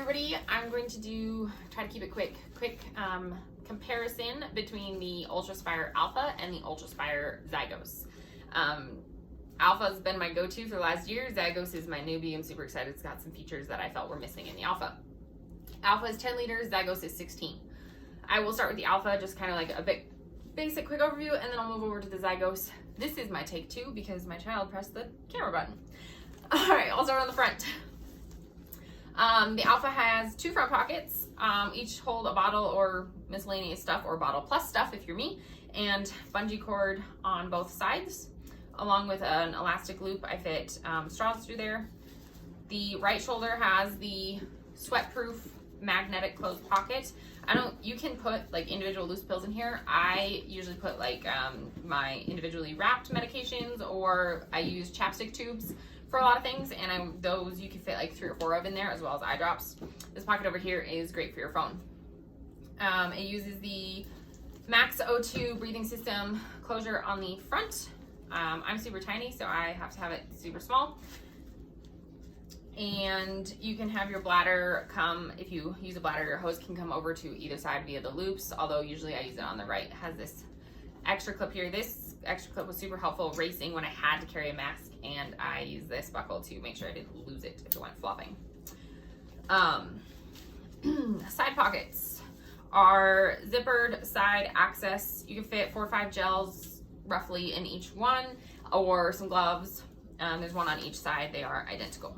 everybody. I'm going to try to keep it quick comparison between the UltrAspire Alpha and the UltrAspire Zygos. Alpha has been my go-to for the last year. Zygos is my newbie. I'm super excited. It's got some features that I felt were missing in the Alpha. Alpha is 10 liters, Zygos is 16. I will start with the Alpha, just kind of like a bit basic quick overview, and then I'll move over to the Zygos. This is my take two because my child pressed the camera button. All right, I'll start on the front. The Alpha has two front pockets, each hold a bottle or miscellaneous stuff, or bottle plus stuff if you're me, and bungee cord on both sides. Along with an elastic loop, I fit straws through there. The right shoulder has the sweat-proof magnetic closed pocket. You can put like individual loose pills in here. I usually put like my individually wrapped medications, or I use chapstick tubes for a lot of things, and those you can fit like 3 or 4 of in there, as well as eye drops. This pocket over here is great for your phone. It uses the Max O2 breathing system closure on the front. I'm super tiny, so I have to have it super small. And you can have your bladder come, if you use a bladder, your hose can come over to either side via the loops, although usually I use it on the right. It has this extra clip here. This extra clip was super helpful racing when I had to carry a mask, and I use this buckle to make sure I didn't lose it if it went flopping. Side pockets are zippered side access. You can fit 4 or 5 gels roughly in each one, or some gloves. There's one on each side. They are identical.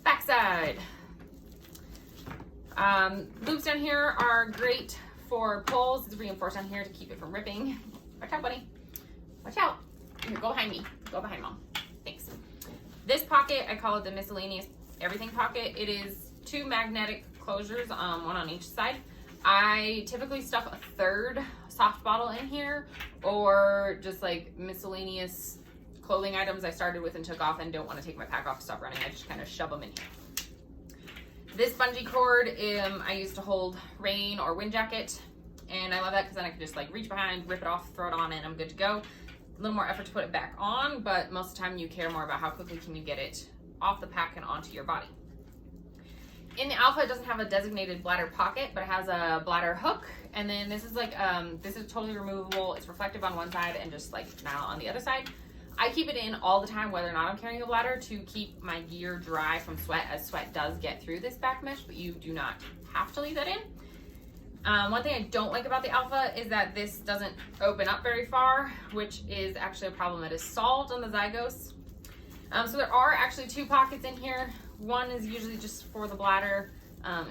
Backside. Loops down here are great for pulls. It's reinforced down here to keep it from ripping. Watch out, buddy. Watch out. Here, go behind me. Go behind mom. Thanks. This pocket, I call it the miscellaneous everything pocket. It is 2 magnetic closures, one on each side. I typically stuff a 3rd soft bottle in here, or just like miscellaneous clothing items I started with and took off and don't want to take my pack off to stop running. I just kind of shove them in here. This bungee cord I use to hold rain or wind jacket, and I love that because then I can just like reach behind, rip it off, throw it on, and I'm good to go. A little more effort to put it back on, but most of the time you care more about how quickly can you get it off the pack and onto your body. In the Alpha, it doesn't have a designated bladder pocket, but it has a bladder hook. And then this is like, this is totally removable. It's reflective on one side and just like now on the other side. I keep it in all the time, whether or not I'm carrying a bladder, to keep my gear dry from sweat, as sweat does get through this back mesh, but you do not have to leave that in. One thing I don't like about the Alpha is that this doesn't open up very far, which is actually a problem that is solved on the Zygos. So there are actually 2 pockets in here. One is usually just for the bladder.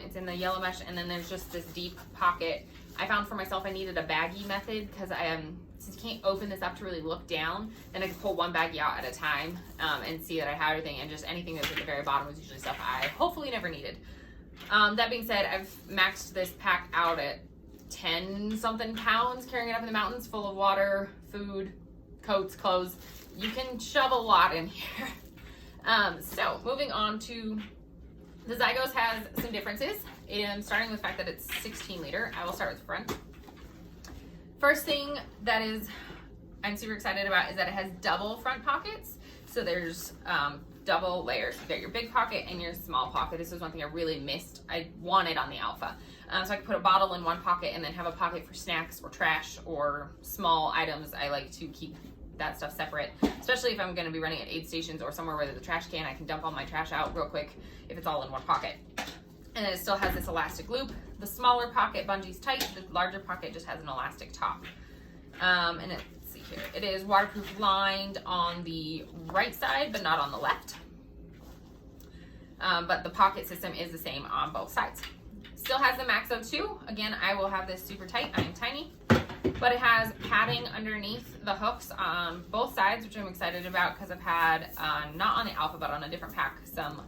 It's in the yellow mesh, and then there's just this deep pocket. I found for myself I needed a baggie method because since you can't open this up to really look down, then I could pull one baggie out at a time and see that I had everything, and just anything that was at the very bottom was usually stuff I hopefully never needed. That being said, I've maxed this pack out at 10-something pounds, carrying it up in the mountains full of water, food, coats, clothes. You can shove a lot in here. So moving on to the Zygos, has some differences, and starting with the fact that it's 16 liter. I will start with the front. First thing that I'm super excited about is that it has double front pockets. So there's double layers. You got your big pocket and your small pocket. This is one thing I really missed. I wanted on the Alpha. So I could put a bottle in one pocket and then have a pocket for snacks or trash or small items. I like to keep that stuff separate, especially if I'm going to be running at aid stations or somewhere where there's a trash can. I can dump all my trash out real quick if it's all in one pocket. And then it still has this elastic loop. The smaller pocket bungees tight. The larger pocket just has an elastic top. And let's see here. It is waterproof lined on the right side, but not on the left. But the pocket system is the same on both sides. Still has the Max O2. Again, I will have this super tight. I am tiny. But it has padding underneath the hooks on both sides, which I'm excited about because I've had, not on the Alpha, but on a different pack, some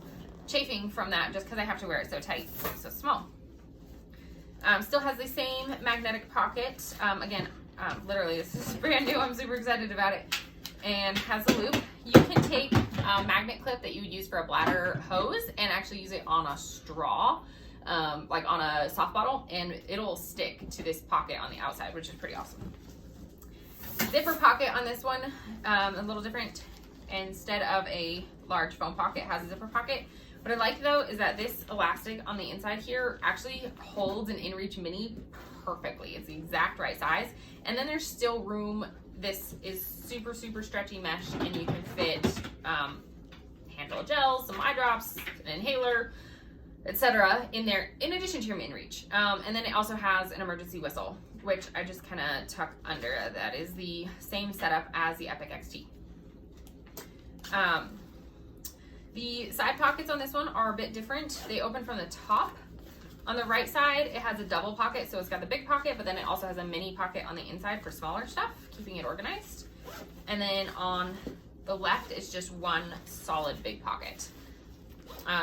chafing from that just because I have to wear it so tight, so small. Still has the same magnetic pocket. Again, literally this is brand new. I'm super excited about it. And has a loop. You can take a magnet clip that you would use for a bladder hose and actually use it on a straw, like on a soft bottle, and it'll stick to this pocket on the outside, which is pretty awesome. Zipper pocket on this one, a little different. Instead of a large foam pocket, it has a zipper pocket, What I like though is that this elastic on the inside here actually holds an InReach Mini perfectly. It's the exact right size. And then there's still room. This is super, super stretchy mesh, and you can fit handful of gels, some eye drops, an inhaler, etc. in there, in addition to your InReach. And then it also has an emergency whistle, which I just kind of tuck under. That is the same setup as the Epic XT. The side pockets on this one are a bit different. They open from the top. On the right side, it has a double pocket, so it's got the big pocket, but then it also has a mini pocket on the inside for smaller stuff, keeping it organized. And then on the left is just one solid big pocket.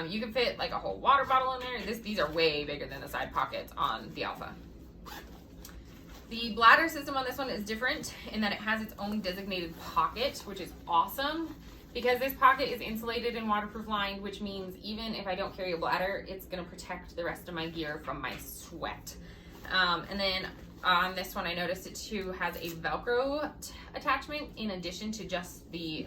You can fit like a whole water bottle in there. These are way bigger than the side pockets on the Alpha. The bladder system on this one is different in that it has its own designated pocket, which is awesome. Because this pocket is insulated and waterproof lined, which means even if I don't carry a bladder, it's gonna protect the rest of my gear from my sweat. And then on this one, I noticed it too has a Velcro attachment in addition to just the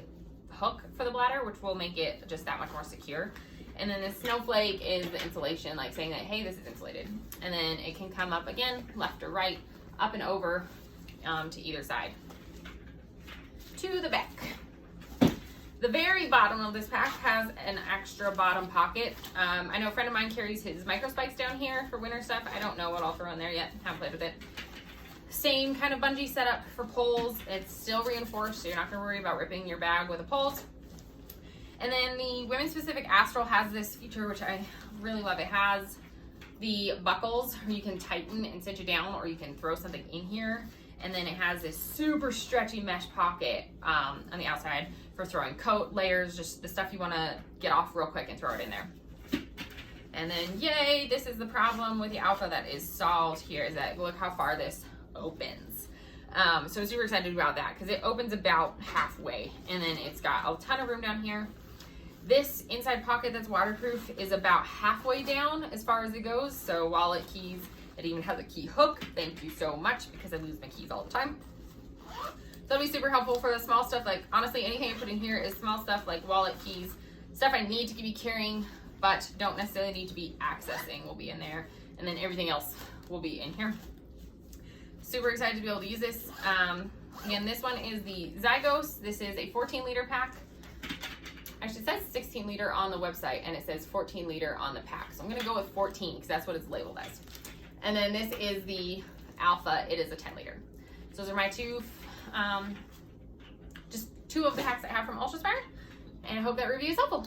hook for the bladder, which will make it just that much more secure. And then the snowflake is the insulation, like saying that, hey, this is insulated. And then it can come up again, left or right, up and over to either side. To the back. The very bottom of this pack has an extra bottom pocket. I know a friend of mine carries his micro spikes down here for winter stuff. I don't know what I'll throw in there yet. Haven't played with it. Same kind of bungee setup for poles. It's still reinforced, so you're not gonna worry about ripping your bag with the poles. And then the women's specific Astral has this feature, which I really love. It has the buckles where you can tighten and cinch it down, or you can throw something in here. And then it has this super stretchy mesh pocket on the outside for throwing coat, layers, just the stuff you want to get off real quick and throw it in there. And then, yay, this is the problem with the Alpha that is solved here, is that look how far this opens. So I'm super excited about that because it opens about halfway, and then it's got a ton of room down here. This inside pocket that's waterproof is about halfway down as far as it goes. So wallet, keys, it even has a key hook. Thank you so much, because I lose my keys all the time. So that'll be super helpful for the small stuff. Like honestly, anything I put in here is small stuff like wallet, keys, stuff I need to be carrying but don't necessarily need to be accessing will be in there. And then everything else will be in here. Super excited to be able to use this. Again, this one is the Zygos. This is a 14-liter pack. Actually, it says 16 liter on the website, and it says 14 liter on the pack. So I'm gonna go with 14 because that's what it's labeled as. And then this is the Alpha. It is a 10 liter. So those are my just two of the packs I have from UltrAspire, and I hope that review is helpful.